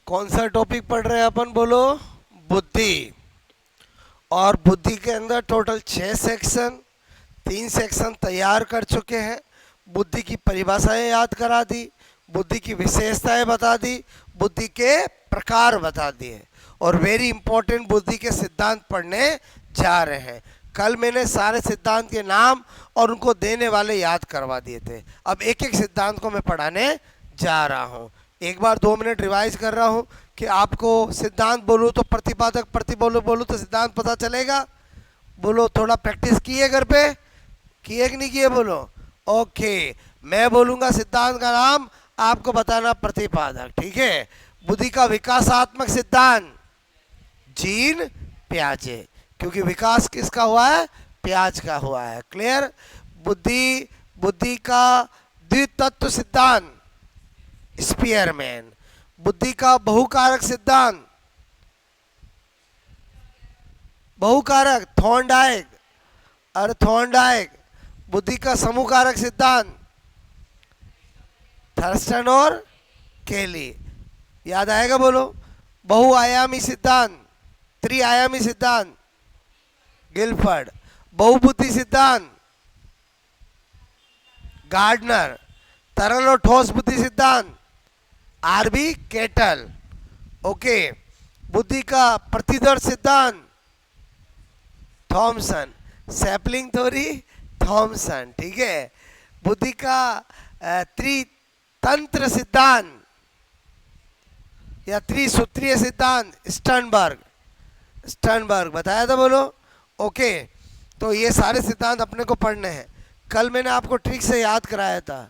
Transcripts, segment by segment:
कौन सा टॉपिक पढ़ रहे हैं अपन, बोलो? बुद्धि। और बुद्धि के अंदर टोटल 6 सेक्शन, 3 सेक्शन तैयार कर चुके हैं। बुद्धि की परिभाषाएं याद करा दी, बुद्धि की विशेषताएं बता दी, बुद्धि के प्रकार बता दिए, और वेरी इंपॉर्टेंट बुद्धि के सिद्धांत पढ़ने जा रहे हैं। कल मैंने सारे सिद्धांत के नाम और उनको देने वाले याद करवा दिए थे। अब एक एक सिद्धांत को मैं पढ़ाने जा रहा हूँ। एक बार 2 मिनट रिवाइज कर रहा हूँ कि आपको सिद्धांत बोलूँ तो प्रतिपादक, बोलूँ तो सिद्धांत पता चलेगा। बोलो, थोड़ा प्रैक्टिस किए घर पे? किए कि नहीं किए? बोलो। ओके, मैं बोलूँगा सिद्धांत का नाम, आपको बताना प्रतिपादक, ठीक है? बुद्धि का विकासात्मक सिद्धांत, जीन पियाजे, क्योंकि विकास किसका हुआ है? प्याज का हुआ है। क्लियर? बुद्धि बुद्धि का द्वितत्व सिद्धांत, स्पीयरमैन। बुद्धि का बहुकारक सिद्धांत, बहुकारक थॉर्नडाइक, और थॉर्नडाइक। बुद्धि का समूहकारक सिद्धांत, थर्स्टन और केली। याद आएगा? बोलो। बहुआयामी सिद्धांत, त्रिआयामी सिद्धांत, गिलफर्ड। बहुबुद्धि सिद्धांत, गार्डनर। तरल और ठोस बुद्धि सिद्धांत, आरबी केटल। ओके। बुद्धि का प्रतिदर्श सिद्धांत, थॉमसन। सैपलिंग थ्योरी, थॉमसन, ठीक है? बुद्धि का त्रितंत्र सिद्धांत या त्रिसूत्रीय सिद्धांत, स्टर्नबर्ग। स्टर्नबर्ग बताया था, बोलो। ओके, तो ये सारे सिद्धांत अपने को पढ़ने हैं। कल मैंने आपको ट्रिक से याद कराया था।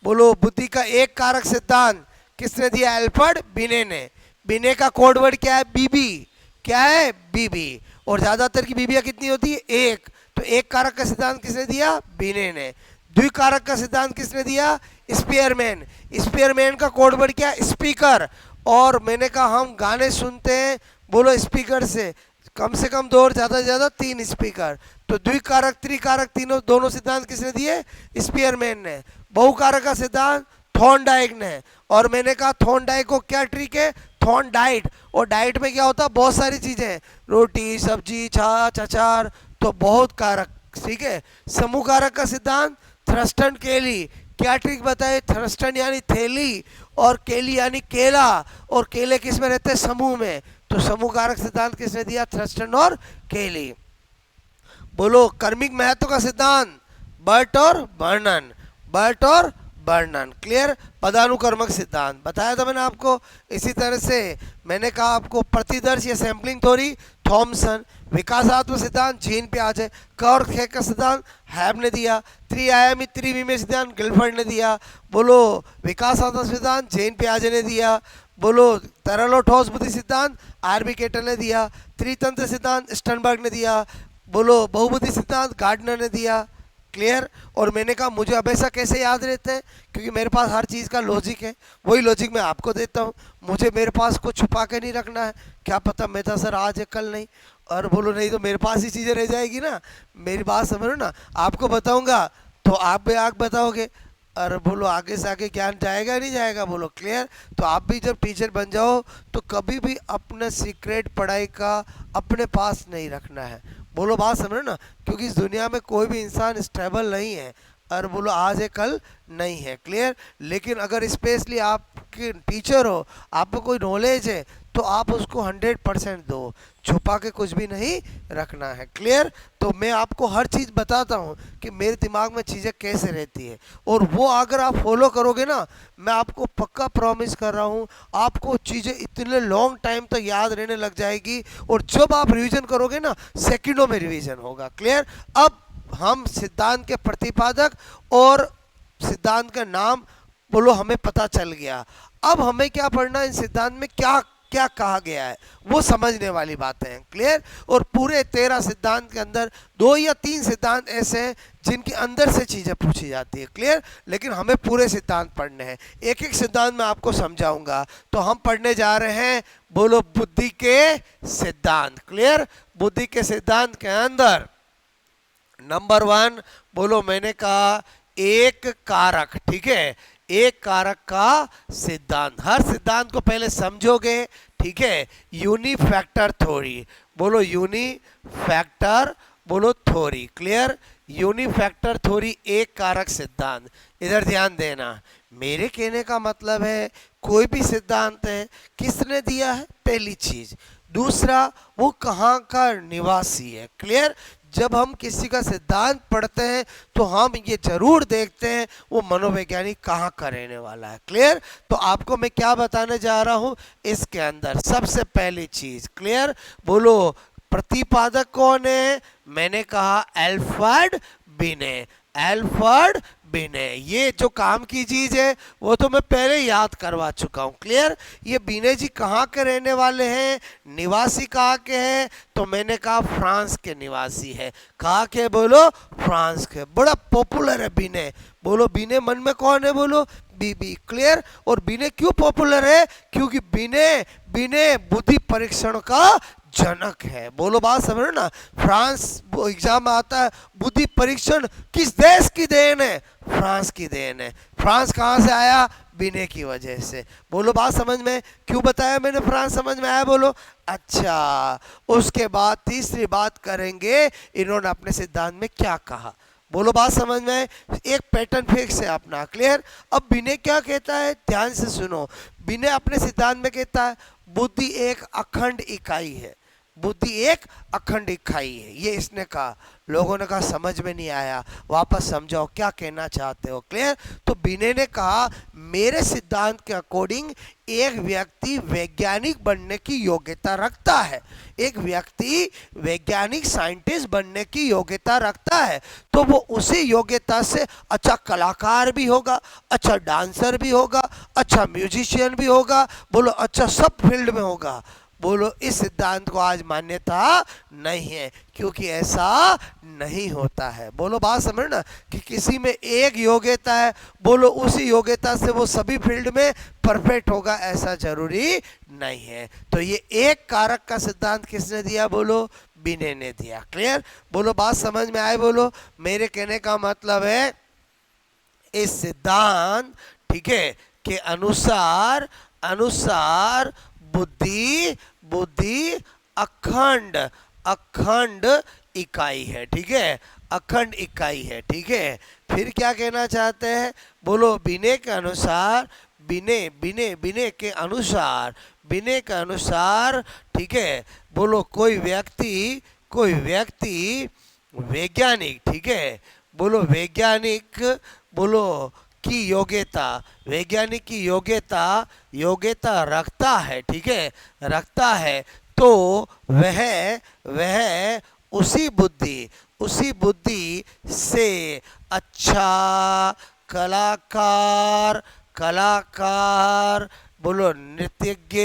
बोलो, बुद्धि का एक कारक सिद्धांत किसने दिया? एल्फ्रेड बिने ने। बिने का कोड वर्ड क्या है? बीबी। क्या है? बीबी। और ज्यादातर की बीबियां कितनी होती है? एक। तो एक कारक का सिद्धांत किसने दिया? बिने ने। द्विकारक का सिद्धांत किसने दिया? स्पीयरमैन। स्पीयरमैन का कोड वर्ड क्या है? स्पीकर। और मैंने कहा हम गाने सुनते हैं, बोलो, स्पीकर से कम 2 और ज्यादा से ज्यादा 3 स्पीकर। तो द्विकारक, त्रिकारक, तीनों दोनों सिद्धांत किसने दिए? स्पीयरमैन ने। बहुकारक का सिद्धांत थॉर्नडाइक ने। और मैंने कहा थॉर्नडाइक को क्या ट्रिक है? थॉर्नडाइट। और डाइट में क्या होता है? बहुत सारी चीजें, रोटी, सब्जी, छाछ, अचार, तो बहुत कारक, ठीक है? समूह कारक का सिद्धांत थ्रस्टन केली। क्या ट्रिक बताए? थ्रस्टन यानी थैली, और केली यानी केला, और केले किस में रहते हैं? समूह में। तो समूह कारक सिद्धांत किसने दिया? थ्रस्टन और केली। बोलो, कर्मिक महत्व का सिद्धांत, बर्ट और बर्नन। बर्ट और बर्नन। क्लियर? पदानुक्रमक सिद्धांत बताया था मैंने आपको। इसी तरह से मैंने कहा आपको प्रतिदर्श या सैम्पलिंग थ्योरी, थॉमसन। विकासात्मक सिद्धांत, जीन पियाजे। क और ख का सिद्धांत हैब ने दिया। त्रिआयामी त्रिविमीय सिद्धांत गिलफर्ड ने दिया। बोलो, विकासात्मक सिद्धांत जीन पियाजे ने दिया। बोलो, तरल और ठोस बुद्धि सिद्धांत आरबी केटल ने दिया। त्रितंत्र सिद्धांत स्टर्नबर्ग ने दिया। बोलो, बहुबुद्धि सिद्धांत गार्डनर ने दिया। क्लियर? और मैंने कहा मुझे हमेशा कैसे याद रहते हैं? क्योंकि मेरे पास हर चीज़ का लॉजिक है। वही लॉजिक मैं आपको देता हूँ। मुझे मेरे पास कुछ छुपा के नहीं रखना है। क्या पता मैं था सर आज है कल नहीं, और बोलो नहीं तो मेरे पास ही चीज़ें रह जाएगी ना। मेरी बात समझो ना। आपको बताऊँगा तो आप भी आग बताओगे, और बोलो आगे से आगे ज्ञान जाएगा नहीं जाएगा? बोलो। क्लियर? तो आप भी जब टीचर बन जाओ तो कभी भी अपने सीक्रेट पढ़ाई का अपने पास नहीं रखना है। बोलो, बात समझो ना। क्योंकि इस दुनिया में कोई भी इंसान स्टेबल नहीं है, और बोलो आज है कल नहीं है। क्लियर? लेकिन अगर स्पेशली आपके टीचर हो, आपको कोई नॉलेज है, तो आप उसको 100% दो, छुपा के कुछ भी नहीं रखना है। क्लियर? तो मैं आपको हर चीज़ बताता हूँ कि मेरे दिमाग में चीज़ें कैसे रहती है, और वो अगर आप फॉलो करोगे ना, मैं आपको पक्का प्रॉमिस कर रहा हूँ, आपको चीज़ें इतने लॉन्ग टाइम तक याद रहने लग जाएगी। और जब आप रिवीजन करोगे ना, सेकंडों में रिवीजन होगा। क्लियर? अब हम सिद्धांत के प्रतिपादक और सिद्धांत का नाम, बोलो, हमें पता चल गया। अब हमें क्या पढ़ना है? इन सिद्धांत में क्या क्या कहा गया है, वो समझने वाली बातें हैं। क्लियर? और पूरे 13 सिद्धांत के अंदर 2 या 3 सिद्धांत ऐसे हैं जिनके अंदर से चीजें पूछी जाती है। क्लियर? लेकिन हमें पूरे सिद्धांत पढ़ने हैं। एक एक सिद्धांत मैं आपको समझाऊंगा। तो हम पढ़ने जा रहे हैं, बोलो, बुद्धि के सिद्धांत। क्लियर? बुद्धि के सिद्धांत के अंदर नंबर 1, बोलो, मैंने कहा एक कारक। ठीक है? एक कारक का सिद्धांत। हर सिद्धांत को पहले समझोगे, ठीक है। यूनिफैक्टर थ्योरी, बोलो यूनिफैक्टर, बोलो थ्योरी, क्लियर। यूनिफैक्टर थ्योरी, एक कारक सिद्धांत। इधर ध्यान देना, मेरे कहने का मतलब है कोई भी सिद्धांत है, किसने दिया है, पहली चीज। दूसरा, वो कहाँ का निवासी है, क्लियर। जब हम किसी का सिद्धांत पढ़ते हैं तो हम ये जरूर देखते हैं वो मनोवैज्ञानिक कहाँ का रहने वाला है, क्लियर। तो आपको मैं क्या बताने जा रहा हूँ इसके अंदर, सबसे पहली चीज, क्लियर। बोलो प्रतिपादक कौन है, मैंने कहा एल्फ्रेड बिने। एल्फ्रेड बिने, ये जो काम की चीज है वो तो मैं पहले याद करवा चुका हूं, क्लियर। ये बिने जी कहाँ के रहने वाले हैं, निवासी कहाँ के हैं, तो मैंने कहा फ्रांस के निवासी है। कहाँ के, बोलो फ्रांस के। बड़ा पॉपुलर है बिने, बोलो बिने मन में कौन है, बोलो बीबी, क्लियर। और बिने क्यों पॉपुलर है, क्योंकि बिने बिने बुद्धि परीक्षण का जनक है। बोलो बात समझ ना। फ्रांस एग्जाम में आता है, बुद्धि परीक्षण किस देश की देन है, फ्रांस की देन है। फ्रांस कहाँ से आया, बिने की वजह से। बोलो बात समझ में, क्यों बताया मैंने फ्रांस, समझ में आया, बोलो। अच्छा, उसके बाद तीसरी बात करेंगे, इन्होंने अपने सिद्धांत में क्या कहा, बोलो बात समझ में। एक पैटर्न फिक्स है अपना, क्लियर। अब बिने क्या कहता है, ध्यान से सुनो। बिने अपने सिद्धांत में कहता है बुद्धि एक अखंड इकाई है, बुद्धि एक अखंड इकाई है, ये इसने कहा। लोगों ने कहा समझ में नहीं आया, वापस समझाओ क्या कहना चाहते हो, क्लियर। तो बिने ने कहा मेरे सिद्धांत के अकॉर्डिंग एक व्यक्ति वैज्ञानिक बनने की योग्यता रखता है, एक व्यक्ति वैज्ञानिक साइंटिस्ट बनने की योग्यता रखता है, तो वो उसी योग्यता से अच्छा कलाकार भी होगा, अच्छा डांसर भी होगा, अच्छा म्यूजिशियन भी होगा, बोलो अच्छा सब फील्ड में होगा। बोलो इस सिद्धांत को आज मान्यता नहीं है, क्योंकि ऐसा नहीं होता है। बोलो बात समझ ना, कि किसी में एक योग्यता है, बोलो उसी योग्यता से वो सभी फील्ड में परफेक्ट होगा, ऐसा जरूरी नहीं है। तो ये एक कारक का सिद्धांत किसने दिया, बोलो बिने ने दिया, क्लियर। बोलो बात समझ में आए, बोलो। मेरे कहने का मतलब है इस सिद्धांत, ठीक है, के अनुसार, अनुसार बुद्धि, बुद्धि अखंड, अखंड इकाई है, ठीक है, अखंड इकाई है, ठीक है। फिर क्या कहना चाहते हैं, बोलो बिने के अनुसार, बिने बिने बिने के अनुसार, बिने के अनुसार, ठीक है। बोलो कोई व्यक्ति, कोई व्यक्ति वैज्ञानिक, ठीक है, बोलो वैज्ञानिक, बोलो की योग्यता, वैज्ञानिक की योग्यता, योग्यता रखता है, ठीक है, रखता है, तो वह वह उसी बुद्धि, उसी बुद्धि से अच्छा कलाकार, कलाकार, बोलो नृत्यज्ञ,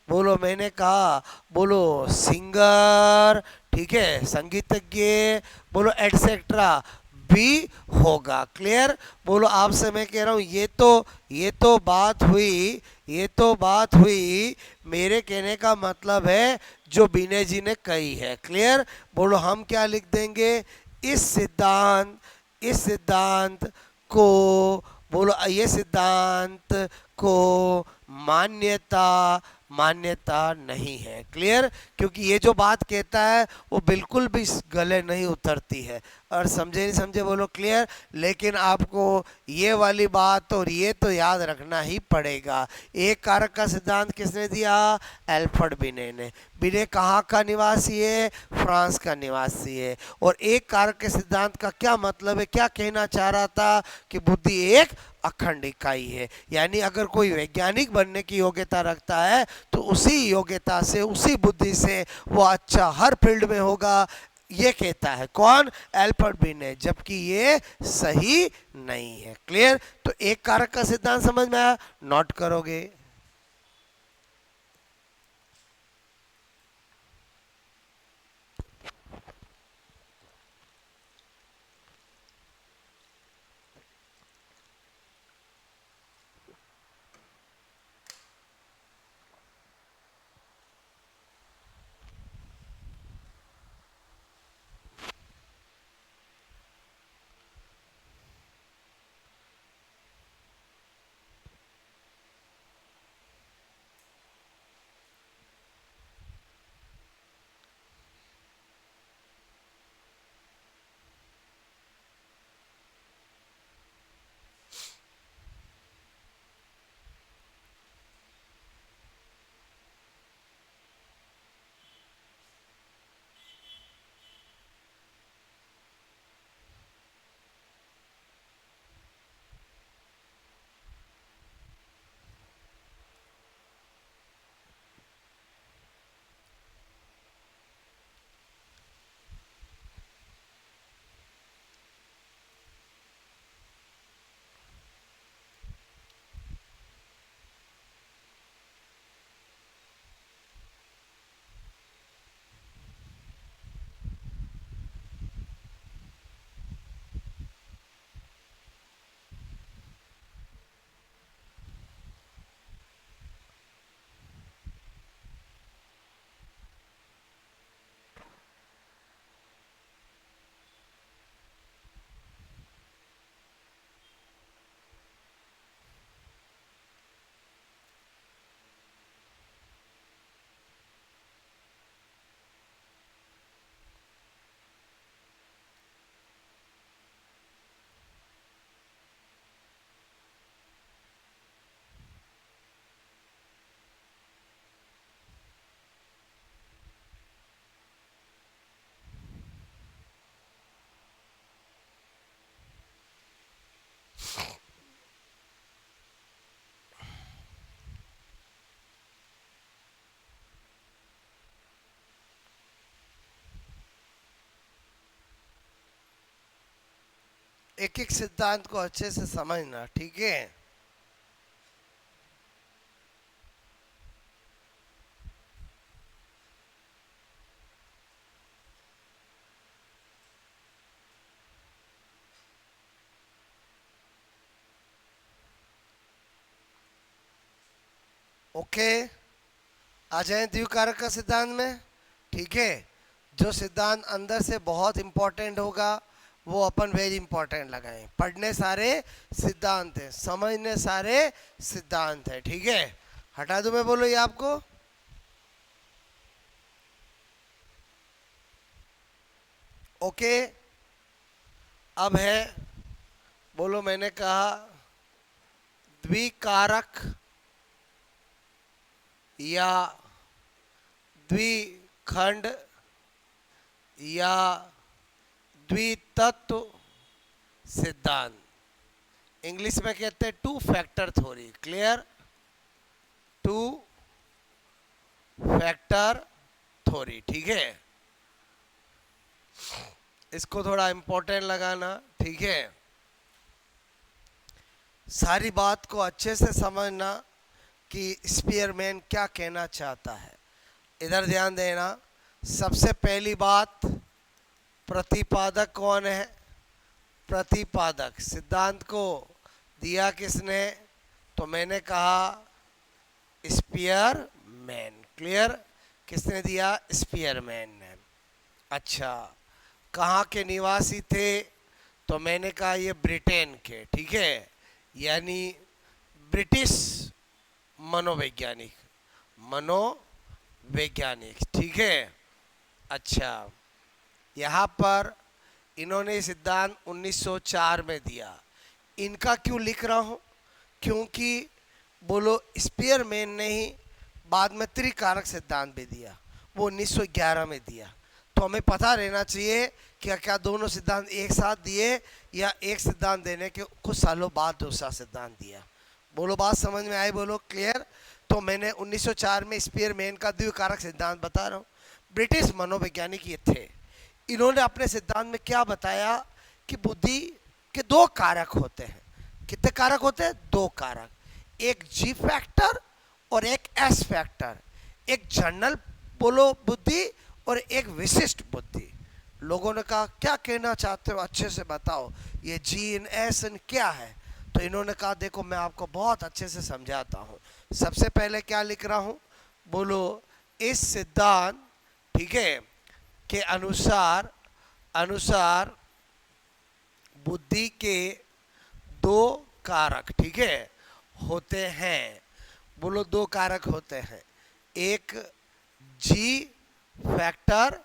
बोलो मैंने कहा, बोलो सिंगर, ठीक है, संगीतज्ञ, बोलो एटसेट्रा भी होगा, क्लियर। बोलो आपसे मैं कह रहा हूं ये तो बात हुई, ये तो बात हुई, मेरे कहने का मतलब है जो बिने जी ने कही है, क्लियर। बोलो हम क्या लिख देंगे, इस सिद्धांत, इस सिद्धांत को, बोलो ये सिद्धांत को मान्यता, मान्यता नहीं है, क्लियर। क्योंकि ये जो बात कहता है वो बिल्कुल भी गले नहीं उतरती है। और समझे नहीं समझे, बोलो क्लियर। लेकिन आपको ये वाली बात और ये तो याद रखना ही पड़ेगा, एक कारक का सिद्धांत किसने दिया, एल्फ्रेड बिने ने। बिने कहाँ का निवासी है, फ्रांस का निवासी है। और एक कारक के सिद्धांत का क्या मतलब है, क्या कहना चाह रहा था, कि बुद्धि एक अखंड इकाई है। यानी अगर कोई वैज्ञानिक बनने की योग्यता रखता है तो उसी योग्यता से, उसी बुद्धि से वो अच्छा हर फील्ड में होगा, ये कहता है कौन, एल्फ्रेड बिने। जबकि ये सही नहीं है, क्लियर। तो एक कारक का सिद्धांत समझ में आया, नोट करोगे। एक एक सिद्धांत को अच्छे से समझना, ठीक है। ओके, आ जाए द्विकारक का सिद्धांत में, ठीक है। जो सिद्धांत अंदर से बहुत इंपॉर्टेंट होगा वो अपन वेरी इंपॉर्टेंट लगाएं। पढ़ने सारे सिद्धांत हैं, समझने सारे सिद्धांत हैं, ठीक है। हटा दूं मैं, बोलो ये आपको। ओके, अब है, बोलो, मैंने कहा द्विकारक या द्विखंड या द्वितत्व सिद्धांत, इंग्लिश में कहते हैं two factor theory. Clear? Two factor theory, ठीक है। इसको थोड़ा इंपॉर्टेंट लगाना, ठीक है। सारी बात को अच्छे से समझना कि स्पीयरमैन क्या कहना चाहता है। इधर ध्यान देना। सबसे पहली बात, प्रतिपादक कौन है? प्रतिपादक सिद्धांत को दिया किसने? तो मैंने कहा स्पीयरमैन। क्लियर? किसने दिया? स्पीयरमैन ने। अच्छा, कहाँ के निवासी थे? तो मैंने कहा ये ब्रिटेन के, ठीक है, यानी ब्रिटिश मनोवैज्ञानिक, मनोवैज्ञानिक, ठीक है। अच्छा, यहाँ पर इन्होंने सिद्धांत 1904 में दिया। इनका क्यों लिख रहा हूँ? क्योंकि बोलो स्पीयरमैन ने ही बाद में त्रिकारक सिद्धांत भी दिया, वो 1911 में दिया। तो हमें पता रहना चाहिए कि क्या दोनों सिद्धांत एक साथ दिए या एक सिद्धांत देने के कुछ सालों बाद दूसरा सिद्धांत दिया। बोलो, बात समझ में आई? बोलो क्लियर? तो मैंने 1904 में स्पीयरमैन का द्विकारक सिद्धांत बता रहा हूँ। ब्रिटिश मनोवैज्ञानिक ये थे। इन्होंने अपने सिद्धांत में क्या बताया कि बुद्धि के दो कारक होते हैं। कितने कारक होते हैं? दो कारक, एक जी फैक्टर और एक एस फैक्टर। एक जनरल बोलो बुद्धि और एक विशिष्ट बुद्धि। लोगों ने कहा क्या कहना चाहते हो, अच्छे से बताओ, ये जी इन एस इन क्या है? तो इन्होंने कहा देखो मैं आपको बहुत अच्छे से समझाता हूँ। सबसे पहले क्या लिख रहा हूँ? बोलो, इस सिद्धांत, ठीक है, के अनुसार बुद्धि के दो कारक, ठीक है, होते हैं। बोलो, दो कारक होते हैं, एक जी फैक्टर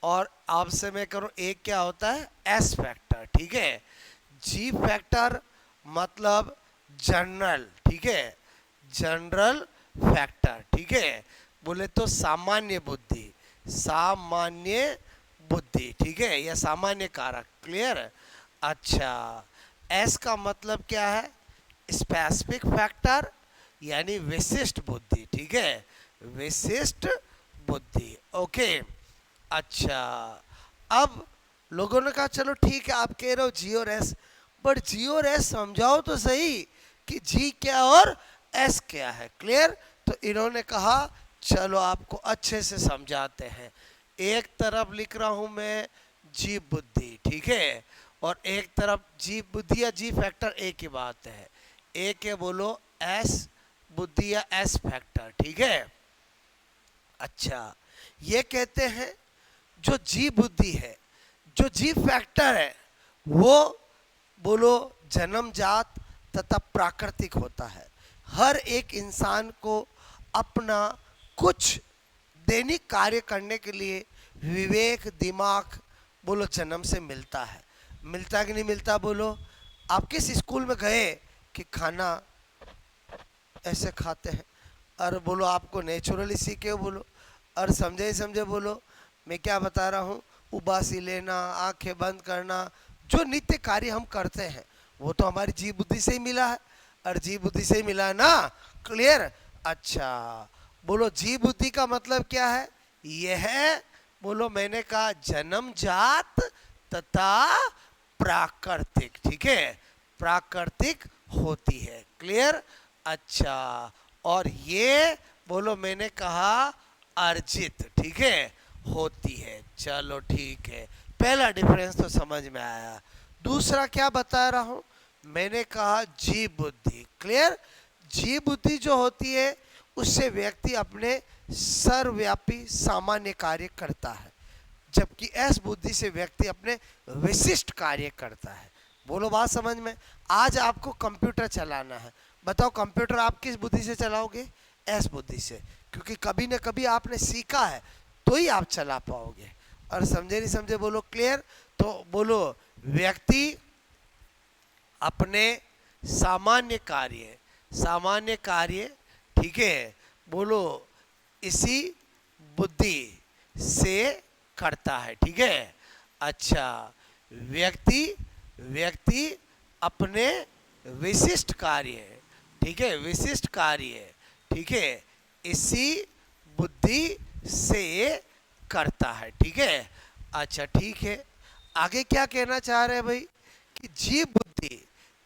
और आपसे मैं करूं एक क्या होता है? एस फैक्टर, ठीक है। जी फैक्टर मतलब जनरल, ठीक है, जनरल फैक्टर, ठीक है। बोले तो सामान्य बुद्धि, सामान्य बुद्धि, ठीक है, या सामान्य कारक। क्लियर? अच्छा, एस का मतलब क्या है? स्पेसिफिक फैक्टर यानी विशिष्ट बुद्धि, ठीक है, विशिष्ट बुद्धि। ओके, अच्छा, अब लोगों ने कहा चलो ठीक है, आप कह रहे हो जी और एस, बट जी और एस समझाओ तो सही कि जी क्या और एस क्या है। क्लियर? तो इन्होंने कहा चलो आपको अच्छे से समझाते हैं। एक तरफ लिख रहा हूं मैं जी बुद्धि, ठीक है, और एक तरफ जी बुद्धि या जी फैक्टर एक ही बात है। एक है बोलो एस बुद्धि या एस फैक्टर, ठीक है। अच्छा, ये कहते हैं जो जी बुद्धि है, जो जी फैक्टर है, वो बोलो जन्मजात तथा प्राकृतिक होता है। हर एक इंसान को अपना कुछ दैनिक कार्य करने के लिए विवेक, दिमाग बोलो जन्म से मिलता है। मिलता कि नहीं मिलता? बोलो, आप किस स्कूल में गए कि खाना ऐसे खाते हैं, और बोलो आपको नेचुरली सीखे हो, बोलो, और समझे ही समझे, बोलो मैं क्या बता रहा हूँ? उबासी लेना, आंखें बंद करना, जो नित्य कार्य हम करते हैं वो तो हमारी जीव बुद्धि से ही मिला है, और जीव बुद्धि से ही मिला है ना। क्लियर? अच्छा, बोलो जीव बुद्धि का मतलब क्या है? यह बोलो मैंने कहा जन्मजात तथा प्राकृतिक, ठीक है, प्राकृतिक होती है। क्लियर? अच्छा, और ये बोलो मैंने कहा अर्जित, ठीक है, होती है। चलो ठीक है, पहला डिफरेंस तो समझ में आया। दूसरा क्या बता रहा हूं, मैंने कहा जीव बुद्धि। क्लियर? जीव बुद्धि जो होती है उससे व्यक्ति अपने सर्वव्यापी सामान्य कार्य करता है, जबकि एस बुद्धि से व्यक्ति अपने विशिष्ट कार्य करता है। बोलो बात समझ में? आज आपको कंप्यूटर चलाना है, बताओ कंप्यूटर आप किस बुद्धि से चलाओगे? एस बुद्धि से, क्योंकि कभी न कभी आपने सीखा है तो ही आप चला पाओगे। और समझे नहीं समझे बोलो क्लियर? तो बोलो व्यक्ति अपने सामान्य कार्य, ठीक है, बोलो इसी बुद्धि से करता है, ठीक है। अच्छा, व्यक्ति अपने विशिष्ट कार्य, ठीक है, विशिष्ट कार्य, ठीक है, इसी बुद्धि से करता है, ठीक है। अच्छा ठीक है, आगे क्या कहना चाह रहे हैं भाई कि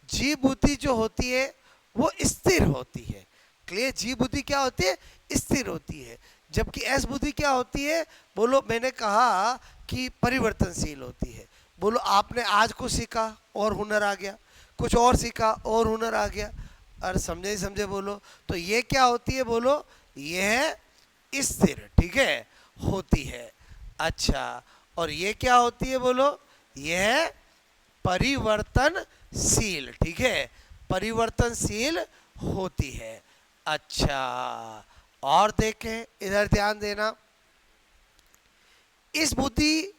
जीव बुद्धि जो होती है वो स्थिर होती है। क्लियर? जीव बुद्धि क्या होती है? स्थिर होती है। जबकि एस बुद्धि क्या होती है? बोलो मैंने कहा कि परिवर्तनशील होती है। बोलो आपने आज कुछ सीखा और हुनर आ गया, कुछ और सीखा और हुनर आ गया। और समझे बोलो, तो ये क्या होती है? बोलो यह स्थिर, ठीक है, होती है। अच्छा, और ये क्या होती है? बोलो यह परिवर्तनशील, ठीक है, परिवर्तनशील होती है। अच्छा, और देखें, इधर ध्यान देना, इस बुद्धि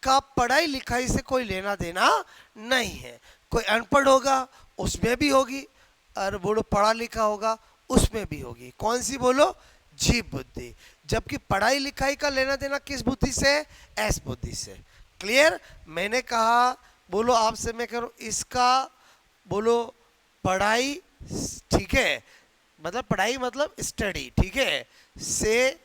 का पढ़ाई लिखाई से कोई लेना देना नहीं है। कोई अनपढ़ होगा उसमें भी होगी, और बोलो पढ़ा लिखा होगा उसमें भी होगी। कौन सी? बोलो जीव बुद्धि। जबकि पढ़ाई लिखाई का लेना देना किस बुद्धि से? एस बुद्धि से। क्लियर? मैंने कहा, बोलो आपसे मैं करूं इसका, बोलो पढ़ाई, ठीक है, मतलब पढ़ाई मतलब स्टडी, ठीक है, से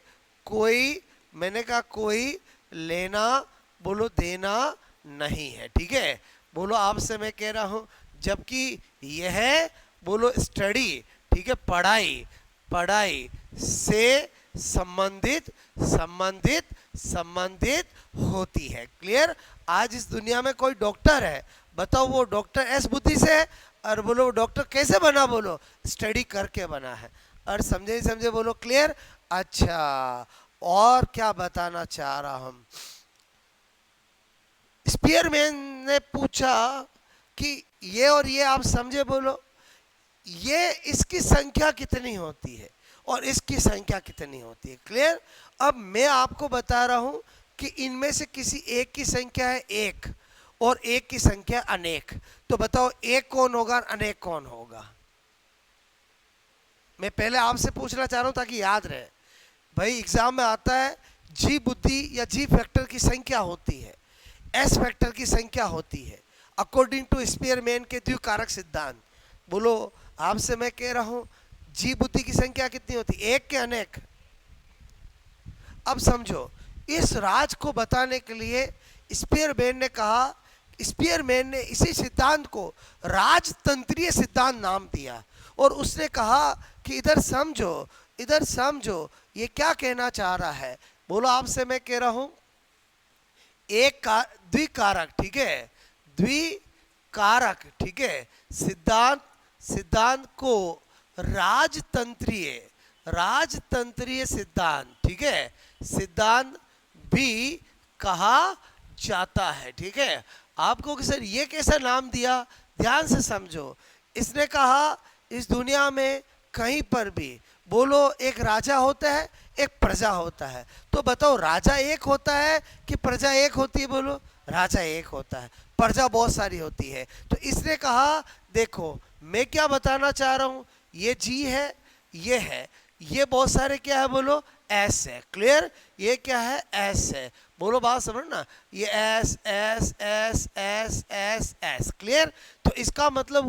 कोई, मैंने कहा कोई लेना, बोलो देना नहीं है, ठीक है। बोलो आपसे मैं कह रहा हूं, जबकि यह बोलो स्टडी, ठीक है, पढ़ाई से संबंधित होती है। क्लियर? आज इस दुनिया में कोई डॉक्टर है, बताओ वो डॉक्टर एस बुद्धि से है, और बोलो डॉक्टर कैसे बना? बोलो स्टडी करके बना है। और समझे बोलो क्लियर? अच्छा, और क्या बताना चाह रहा हम, स्पीयरमैन ने पूछा कि ये और ये आप समझे? बोलो ये इसकी संख्या कितनी होती है और इसकी संख्या कितनी होती है। क्लियर? अब मैं आपको बता रहा हूं कि इनमें से किसी एक की संख्या है एक और एक की संख्या अनेक, तो बताओ एक कौन होगा और अनेक कौन होगा? मैं पहले आपसे पूछना चाह रहा हूं ताकि याद रहे। भाई एग्जाम में आता है जी बुद्धि या जी फैक्टर की संख्या होती है, एस फैक्टर की संख्या होती है, अकॉर्डिंग टू स्पीयरमैन के द्विकारक सिद्धांत। बोलो आपसे मैं कह रहा हूं जी बुद्धि की संख्या कितनी होती है? एक के अनेक? अब समझो, इस राज को बताने के लिए स्पीयरमैन ने कहा, स्पीयरमैन ने इसी सिद्धांत को राजतंत्रीय सिद्धांत नाम दिया, और उसने कहा कि इधर समझो ये क्या कहना चाह रहा है। बोलो आपसे मैं कह रहा हूं एक का द्विकारक, ठीक है, द्विकारक, ठीक है, सिद्धांत को राजतंत्रीय सिद्धांत, ठीक है, सिद्धांत भी कहा जाता है। ठीक है, आपको कि सर ये कैसा नाम दिया? ध्यान से समझो। इसने कहा इस दुनिया में कहीं पर भी बोलो एक राजा होता है, एक प्रजा होता है, तो बताओ राजा एक होता है कि प्रजा एक होती है? बोलो राजा एक होता है, प्रजा बहुत सारी होती है। तो इसने कहा देखो मैं क्या बताना चाह रहा हूं, ये जी है, ये बहुत सारे क्या है? बोलो एस है। क्लियर? ये क्या है? एस है। बोलो बात समझ ना, ये S S S S S S. Clear? तो इसका मतलब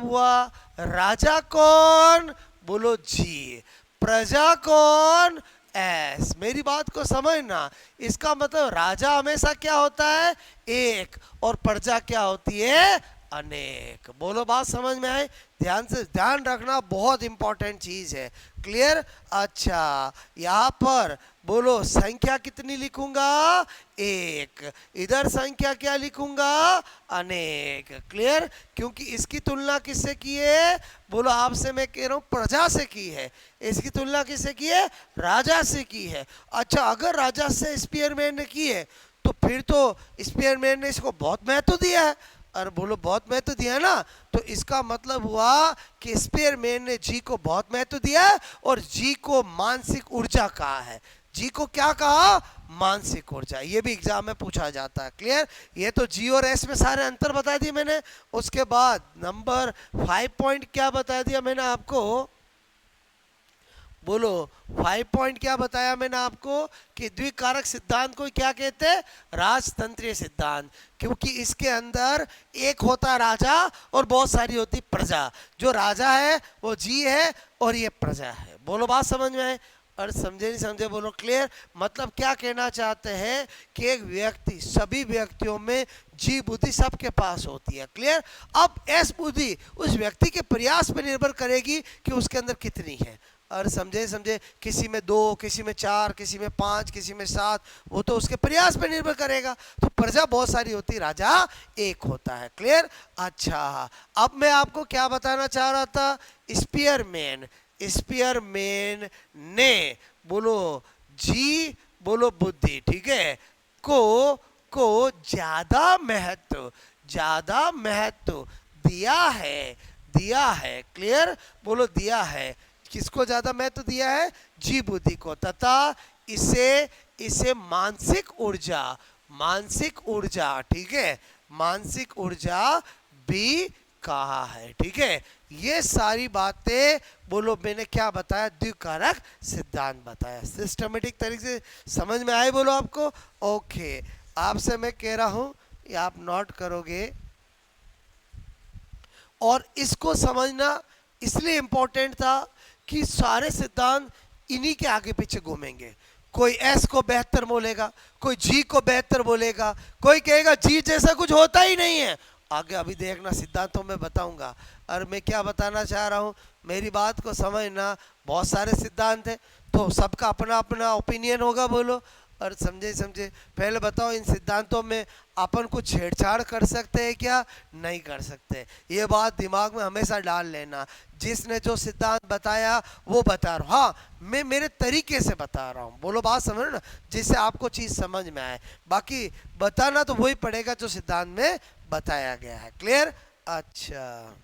हुआ राजा कौन? बोलो जी। प्रजा कौन? एस। मेरी बात को समझना, इसका मतलब राजा हमेशा क्या होता है, एक, और प्रजा क्या होती है, अनेक। बोलो बात समझ में आए, ध्यान से ध्यान रखना, बहुत इंपॉर्टेंट चीज है। क्लियर। अच्छा, यहाँ पर बोलो संख्या कितनी लिखूंगा, एक। इधर संख्या क्या लिखूंगा, अनेक। क्लियर। क्योंकि इसकी तुलना किससे की है, बोलो आपसे मैं कह रहा हूं प्रजा से की है, इसकी तुलना किससे की है, राजा से की है। अच्छा, अगर राजा से स्पीयरमैन ने की है तो फिर तो स्पीयरमैन ने इसको बहुत महत्व दिया है। और बोलो बहुत महत्व दिया है ना, तो इसका मतलब हुआ कि स्पीयरमैन ने जी को बहुत महत्व दिया है और जी को मानसिक ऊर्जा कहा है। जी को क्या कहा, मानसिक ऊर्जा। ये भी एग्जाम में पूछा जाता है। क्लियर। ये तो जी और एस में सारे अंतर बता दिए मैंने। उसके बाद नंबर 5 पॉइंट क्या बता दिया मैंने आपको, बोलो 5 पॉइंट क्या बताया मैंने आपको, कि द्विकारक सिद्धांत को क्या कहते हैं, राजतंत्रीय सिद्धांत। क्योंकि इसके अंदर एक होता राजा और बहुत सारी होती प्रजा। जो राजा है वो जी है और ये प्रजा है। बोलो बात समझ में आए, और समझे नहीं समझे बोलो क्लियर। मतलब क्या कहना चाहते हैं कि एक व्यक्ति, सभी व्यक्तियों में जी बुद्धि सबके पास होती है। क्लियर। अब एस बुद्धि उस व्यक्ति के प्रयास पर निर्भर करेगी कि उसके अंदर कितनी है। और समझे समझे, किसी में 2, किसी में 4, किसी में 5, किसी में 7, वो तो उसके प्रयास पर निर्भर करेगा। तो प्रजा बहुत सारी होती, राजा एक होता है। क्लियर। अच्छा, अब मैं आपको क्या बताना चाह रहा था, स्पीयरमैन, स्पीयरमैन ने बोलो जी, बोलो बुद्धि, ठीक है, को ज्यादा महत्व, ज्यादा महत्व दिया है, दिया है। क्लियर। बोलो दिया है, किसको ज्यादा महत्व दिया है, जी बुद्धि को, तथा इसे इसे मानसिक ऊर्जा, मानसिक ऊर्जा, ठीक है, मानसिक ऊर्जा भी कहा है। ठीक है। ये सारी बातें बोलो मैंने क्या बताया, द्विकारक सिद्धांत बताया। सिस्टमेटिक तरीके से समझ में आए बोलो आपको। ओके, आपसे मैं कह रहा हूं, ये आप नोट करोगे, और इसको समझना इसलिए इंपॉर्टेंट था कि सारे सिद्धांत इन्हीं के आगे पीछे घूमेंगे। कोई एस को बेहतर बोलेगा, कोई जी को बेहतर बोलेगा, कोई कहेगा जी जैसा कुछ होता ही नहीं है। आगे अभी देखना सिद्धांतों में बताऊंगा। और मैं क्या बताना चाह रहा हूँ, मेरी बात को समझना, बहुत सारे सिद्धांत हैं तो सबका अपना अपना ओपिनियन होगा बोलो। और समझे समझे, पहले बताओ इन सिद्धांतों में अपन कुछ छेड़छाड़ कर सकते हैं क्या, नहीं कर सकते। ये बात दिमाग में हमेशा डाल लेना। जिसने जो सिद्धांत बताया वो बता रहा हूँ, हाँ मैं मेरे तरीके से बता रहा हूँ। बोलो बात समझ ना, जिससे आपको चीज़ समझ में आए। बाकी बताना तो वही पड़ेगा जो सिद्धांत में बताया गया है। क्लियर। अच्छा,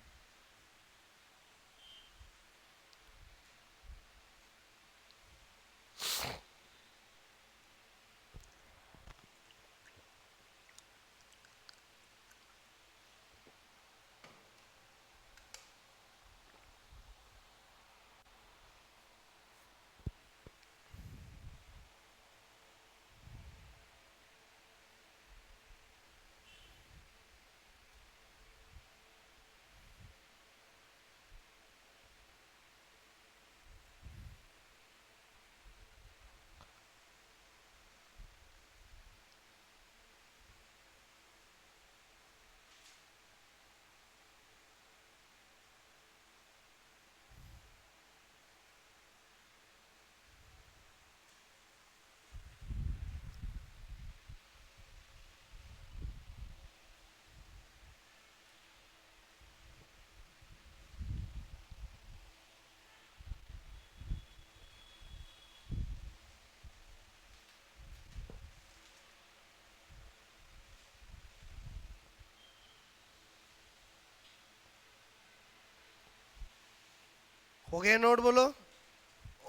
हो गया नोट बोलो।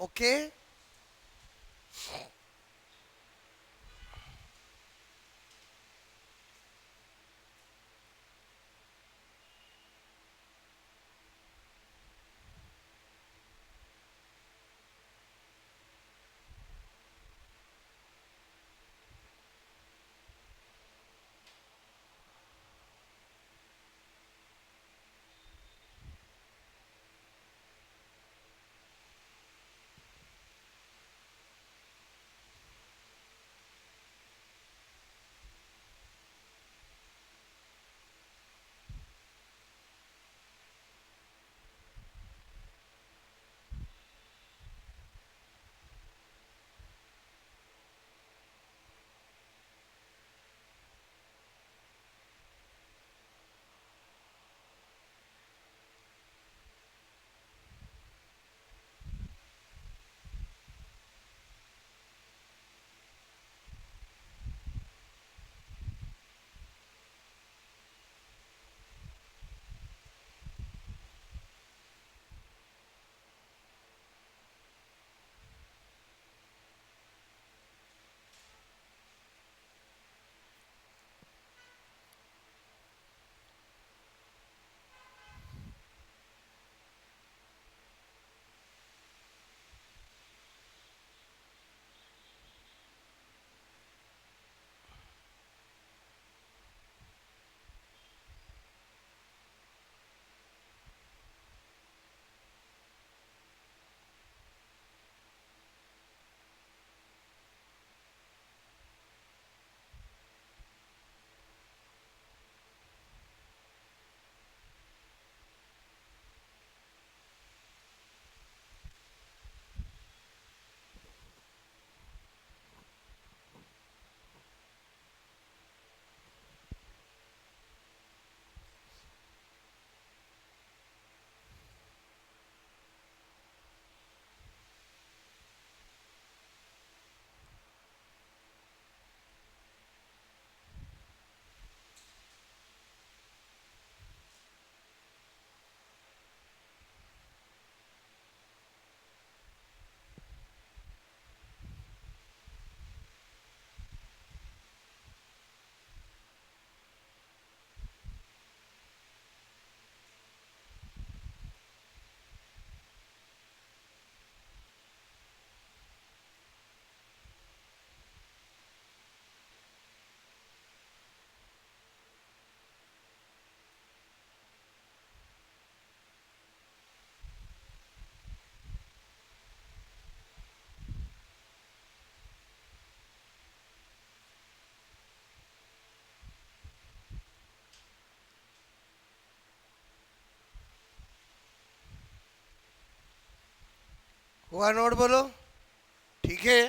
ओके। वन वर्ड बोलो, ठीक है।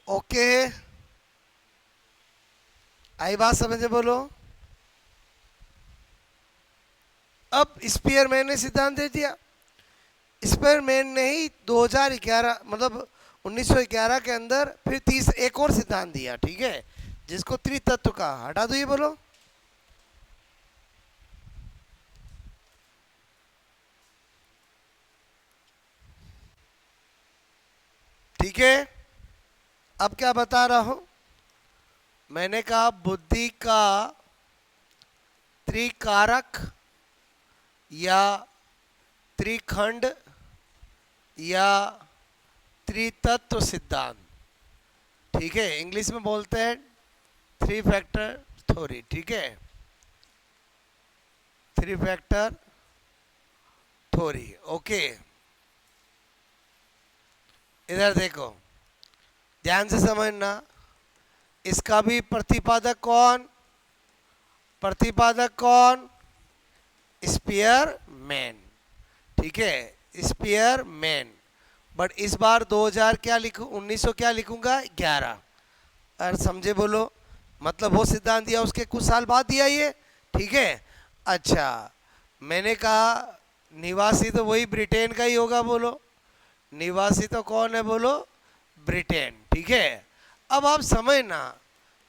ओके, आई बात समझे बोलो। अब स्पीयरमैन ने सिद्धांत दे दिया। स्पीयरमैन ने ही 2011 मतलब 1911 के अंदर फिर एक और सिद्धांत दिया, ठीक है, जिसको त्रितत्व का, हटा दो ये बोलो। ठीक है, अब क्या बता रहा हूं, मैंने कहा बुद्धि का त्रिकारक या त्रिखंड या त्रितत्व सिद्धांत, ठीक है, इंग्लिश में बोलते हैं थ्री फैक्टर थ्योरी, ठीक है, थ्री फैक्टर थ्योरी। ओके, इधर देखो, ध्यान से समझना, इसका भी प्रतिपादक कौन, प्रतिपादक कौन, स्पीयरमैन, ठीक है, स्पीयरमैन। बट इस बार 2000 क्या लिखूं, 1900 क्या लिखूंगा, 11। और समझे बोलो, मतलब वो सिद्धांत दिया उसके कुछ साल बाद दिया ये, ठीक है। अच्छा, मैंने कहा निवासी तो वही ब्रिटेन का ही होगा, बोलो निवासी तो कौन है, बोलो ब्रिटेन, ठीक है। अब आप समझना,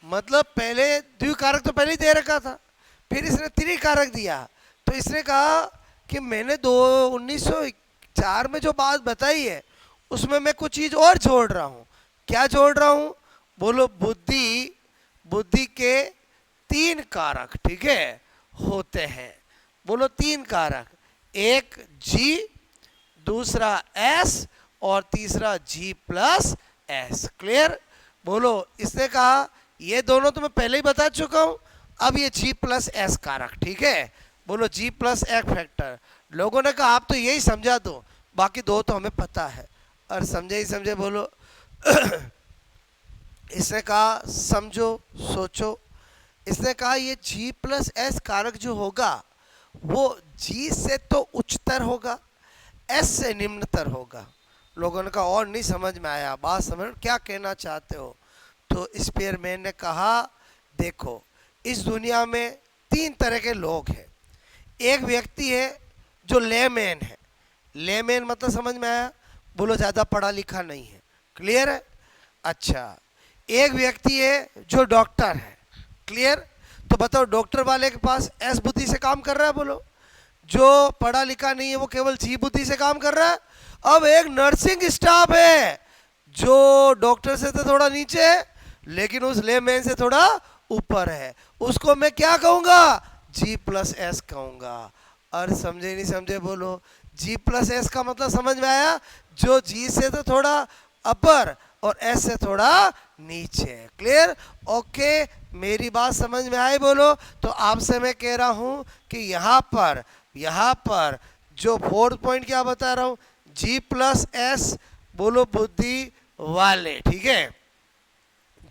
मतलब पहले द्विकारक तो पहले ही दे रखा था, फिर इसने त्रिकारक दिया, तो इसने कहा कि मैंने 1904 में जो बात बताई है उसमें मैं कुछ चीज़ और जोड़ रहा हूँ। क्या जोड़ रहा हूँ, बोलो बुद्धि, बुद्धि के 3 कारक, ठीक है, होते हैं, बोलो 3 कारक, एक जी, दूसरा एस और तीसरा जी प्लस एस। क्लियर, बोलो इसने कहा ये दोनों तो मैं पहले ही बता चुका हूं, अब ये जी प्लस एस कारक, ठीक है, बोलो जी प्लस एक फैक्टर। लोगों ने कहा आप तो यही समझा दो, बाकी दो तो हमें पता है, और समझे ही समझे बोलो। इसने कहा समझो सोचो, इसने कहा ये जी प्लस एस कारक जो होगा वो जी से तो उच्चतर होगा, एस से निम्नतर होगा। लोगों ने कहा और नहीं समझ में आया, बात समझ क्या कहना चाहते हो। तो स्पीयरमैन ने कहा देखो, इस दुनिया में 3 तरह के लोग हैं। एक व्यक्ति है जो लेमैन है, लेमैन मतलब समझ में आया, बोलो ज़्यादा पढ़ा लिखा नहीं है, क्लियर है। अच्छा, एक व्यक्ति है जो डॉक्टर है, क्लियर। तो बताओ डॉक्टर वाले के पास एस बुद्धि से काम कर रहा है, बोलो। जो पढ़ा लिखा नहीं है वो केवल जी बुद्धि से काम कर रहा है। अब एक नर्सिंग स्टाफ है जो डॉक्टर से तो थोड़ा नीचे है लेकिन उस लेमैन से थोड़ा ऊपर है, उसको मैं क्या कहूंगा, जी प्लस एस कहूंगा। और समझे नहीं समझे बोलो। जी प्लस एस का मतलब समझ में आया, जो जी से तो थोड़ा अपर और एस से थोड़ा नीचे, क्लियर। ओके, मेरी बात समझ में आई बोलो। तो आपसे मैं कह रहा हूं कि यहाँ पर जो फोर्थ पॉइंट क्या बता रहा हूं, जी प्लस एस बोलो बुद्धि वाले, ठीक है।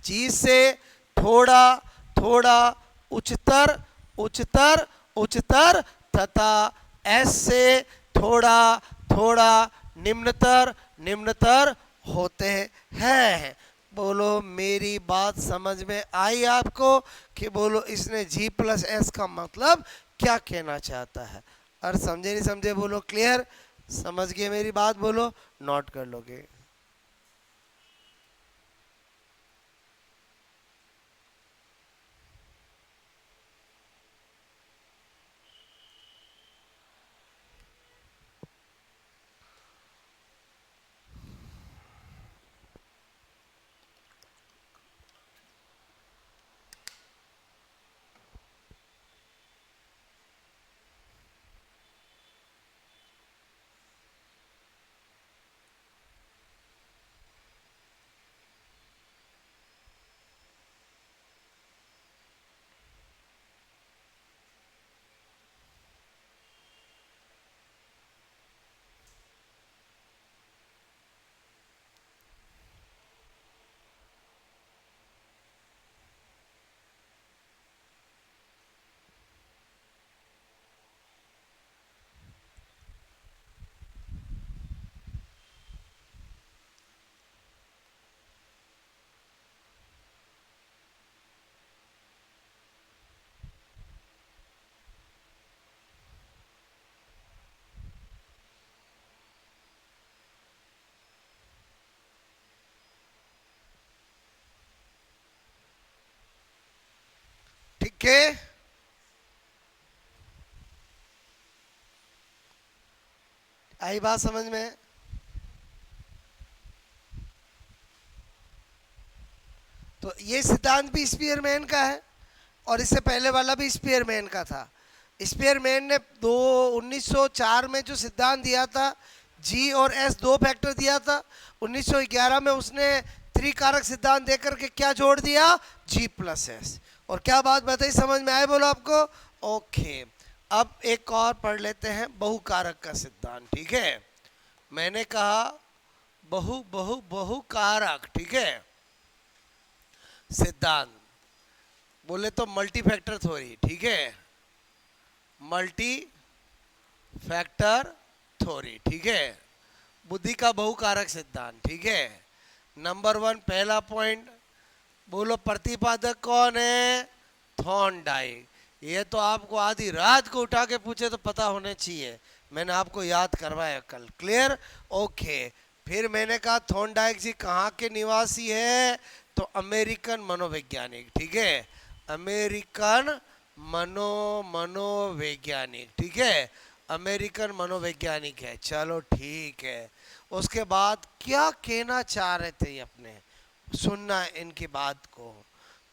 जी से थोड़ा थोड़ा उच्चतर उच्चतर उच्चतर तथा एस से थोड़ा थोड़ा निम्नतर निम्नतर होते हैं। बोलो मेरी बात समझ में आई आपको कि बोलो इसने जी प्लस एस का मतलब क्या कहना चाहता है। और समझे नहीं समझे बोलो, क्लियर, समझ गए मेरी बात बोलो, नोट कर लोगे। ठीक है, आई बात समझ में। तो ये सिद्धांत भी स्पीयरमैन का है और इससे पहले वाला भी स्पीयरमैन का था। स्पीयरमैन ने 1904 में जो सिद्धांत दिया था, जी और एस दो फैक्टर दिया था। 1911 में उसने त्रिकारक सिद्धांत देकर के क्या जोड़ दिया, जी प्लस एस। और क्या बात बताई, समझ में आए बोलो आपको। ओके, अब एक और पढ़ लेते हैं, बहुकारक का सिद्धांत, ठीक है। मैंने कहा बहुकारक, ठीक है, सिद्धांत बोले तो मल्टी फैक्टर थ्योरी, ठीक है, मल्टी फैक्टर थ्योरी, ठीक है, बुद्धि का बहुकारक सिद्धांत, ठीक है। नंबर 1 पहला पॉइंट, बोलो प्रतिपादक कौन है, थॉर्नडाइक। ये तो आपको आधी रात को उठा के पूछे तो पता होने चाहिए, मैंने आपको याद करवाया कल, क्लियर। ओके, फिर मैंने कहा थॉर्नडाइक जी कहाँ के निवासी है, तो अमेरिकन मनोवैज्ञानिक, ठीक है, अमेरिकन मनोवैज्ञानिक, ठीक है, अमेरिकन मनोवैज्ञानिक है। चलो ठीक है, उसके बाद क्या कहना चाह रहे थे अपने, सुनना इनकी बात को।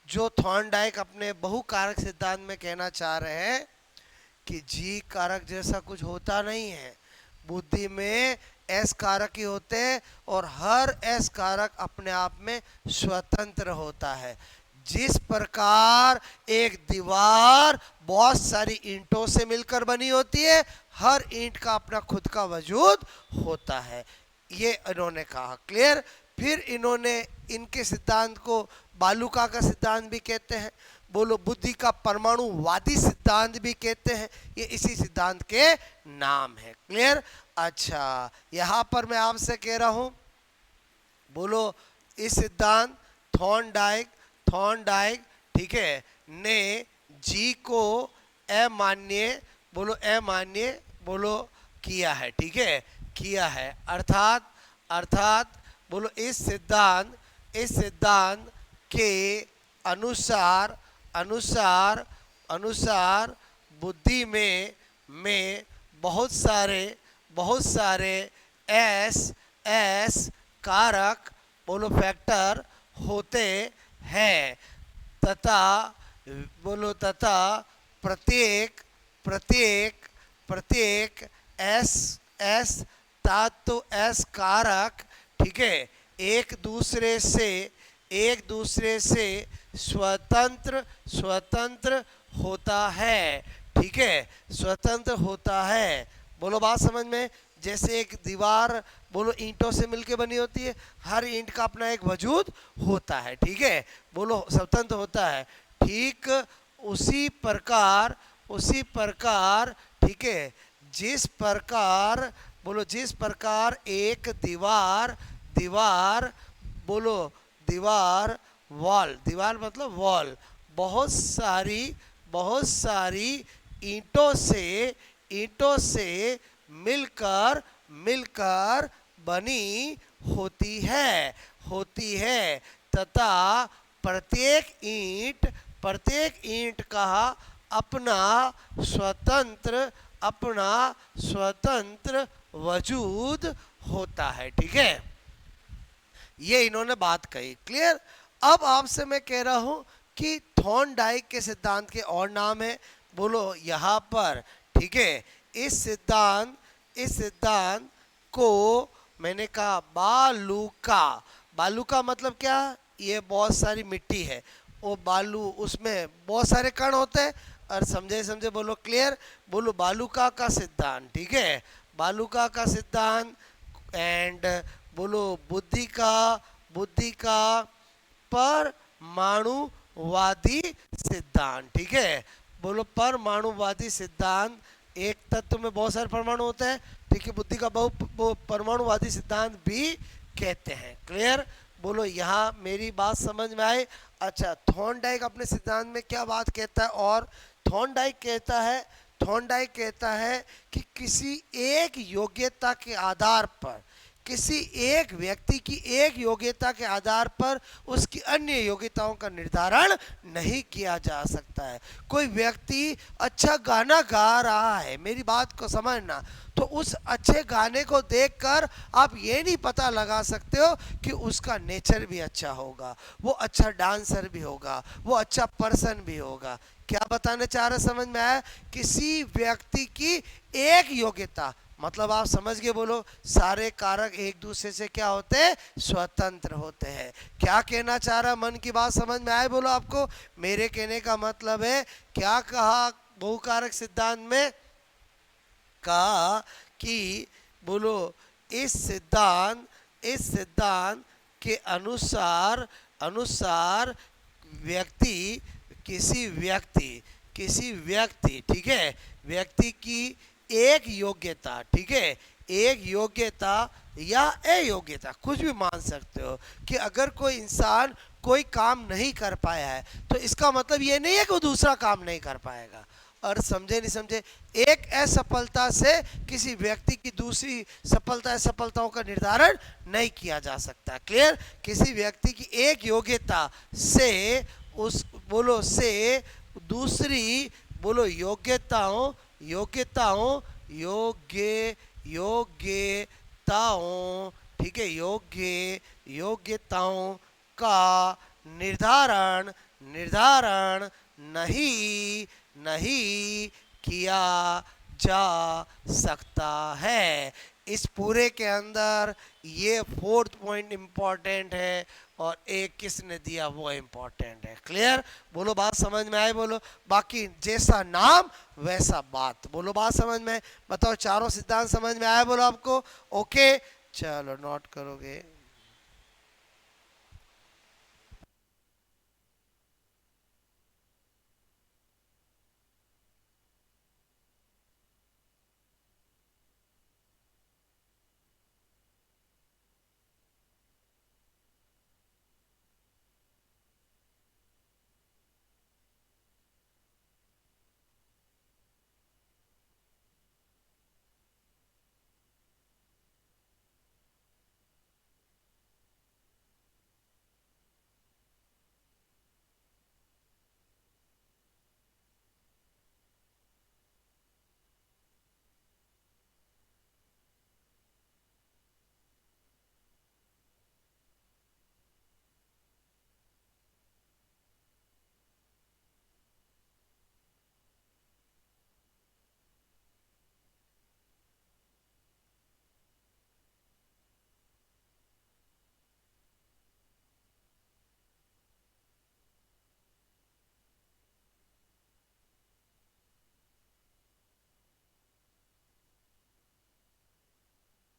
जो थॉर्नडाइक अपने बहुकारक सिद्धांत में कहना चाह रहे हैं कि जी कारक जैसा कुछ होता नहीं है, बुद्धि में एस कारक ही होते हैं और हर एस कारक अपने आप में स्वतंत्र होता है। जिस प्रकार एक दीवार बहुत सारी ईंटों से मिलकर बनी होती है, हर ईंट का अपना खुद का वजूद होता है, ये इन्होंने कहा, क्लियर। फिर इन्होंने इनके सिद्धांत को बालूका का सिद्धांत भी कहते हैं, बोलो बुद्धि का परमाणुवादी सिद्धांत भी कहते हैं, ये इसी सिद्धांत के नाम है, क्लियर। अच्छा, यहाँ पर मैं आपसे कह रहा हूँ, बोलो इस सिद्धांत थॉर्नडाइक, ठीक है, ने जी को अमान्य, बोलो अमान्य, बोलो किया है, ठीक है, किया है। अर्थात अर्थात बोलो इस सिद्धांत के अनुसार अनुसार अनुसार बुद्धि में बहुत सारे एस कारक बोलो फैक्टर होते हैं तथा बोलो तथा प्रत्येक प्रत्येक प्रत्येक एस धातु एस कारक, ठीक है, एक दूसरे से स्वतंत्र होता है, ठीक है, स्वतंत्र होता है। बोलो बात समझ में? जैसे एक दीवार बोलो ईंटों से मिलके बनी होती है, हर ईंट का अपना एक वजूद होता है, ठीक है, बोलो स्वतंत्र होता है। ठीक उसी प्रकार ठीक है, जिस प्रकार एक दीवार बोलो दीवार मतलब वॉल बहुत सारी ईंटों से मिलकर बनी होती है तथा प्रत्येक ईंट का अपना स्वतंत्र वजूद होता है, ठीक है। ये इन्होंने बात कही, क्लियर। अब आपसे मैं कह रहा हूं कि थॉर्नडाइक के सिद्धांत के और नाम है, बोलो यहाँ पर, ठीक है। इस सिद्धांत को मैंने कहा बालू का मतलब क्या? ये बहुत सारी मिट्टी है, वो बालू, उसमें बहुत सारे कण होते हैं, और समझे बोलो क्लियर, बोलो बालूका का सिद्धांत, ठीक है, बालूका का सिद्धांत। एंड बोलो बुद्धि का परमाणुवादी सिद्धांत, ठीक है, बोलो परमाणुवादी सिद्धांत। एक तत्व में बहुत सारे परमाणु होते हैं, ठीक है, बुद्धि का परमाणुवादी सिद्धांत भी कहते हैं, क्लियर। बोलो यहाँ मेरी बात समझ में आई? अच्छा, थॉर्नडाइक अपने सिद्धांत में क्या बात कहता है? और थॉर्नडाइक कहता है कि किसी एक योग्यता के आधार पर, किसी एक व्यक्ति की एक योग्यता के आधार पर उसकी अन्य योग्यताओं का निर्धारण नहीं किया जा सकता है। कोई व्यक्ति अच्छा गाना गा रहा है, मेरी बात को समझना, तो उस अच्छे गाने को देखकर आप ये नहीं पता लगा सकते हो कि उसका नेचर भी अच्छा होगा, वो अच्छा डांसर भी होगा, वो अच्छा पर्सन भी होगा। क्या बताने चाह रहे, समझ में आया? किसी व्यक्ति की एक योग्यता, मतलब आप समझ गए, बोलो सारे कारक एक दूसरे से क्या होते हैं? स्वतंत्र होते हैं। क्या कहना चाह रहा, मन की बात समझ में आए? बोलो आपको मेरे कहने का मतलब है, क्या कहा बहुकारक सिद्धांत में? कहा कि बोलो इस सिद्धांत के अनुसार किसी व्यक्ति, ठीक है, व्यक्ति की एक योग्यता, ठीक है, एक योग्यता या अयोग्यता, कुछ भी मान सकते हो, कि अगर कोई इंसान कोई काम नहीं कर पाया है तो इसका मतलब ये नहीं है कि वो दूसरा काम नहीं कर पाएगा। और समझे नहीं समझे, एक असफलता से किसी व्यक्ति की दूसरी असफलताओं का निर्धारण नहीं किया जा सकता, क्लियर। किसी व्यक्ति की एक योग्यता से उस बोलो से दूसरी बोलो योग्यताओं, ठीक है, योग्यताओं का निर्धारण नहीं किया जा सकता है। इस पूरे के अंदर ये 4th पॉइंट इंपॉर्टेंट है, और एक किसने दिया वो इंपॉर्टेंट है, क्लियर। बोलो बात समझ में आए? बोलो, बाकी जैसा नाम वैसा बात, बोलो बात समझ में? बताओ चारों सिद्धांत समझ में आया? बोलो आपको ओके, चलो नोट करोगे।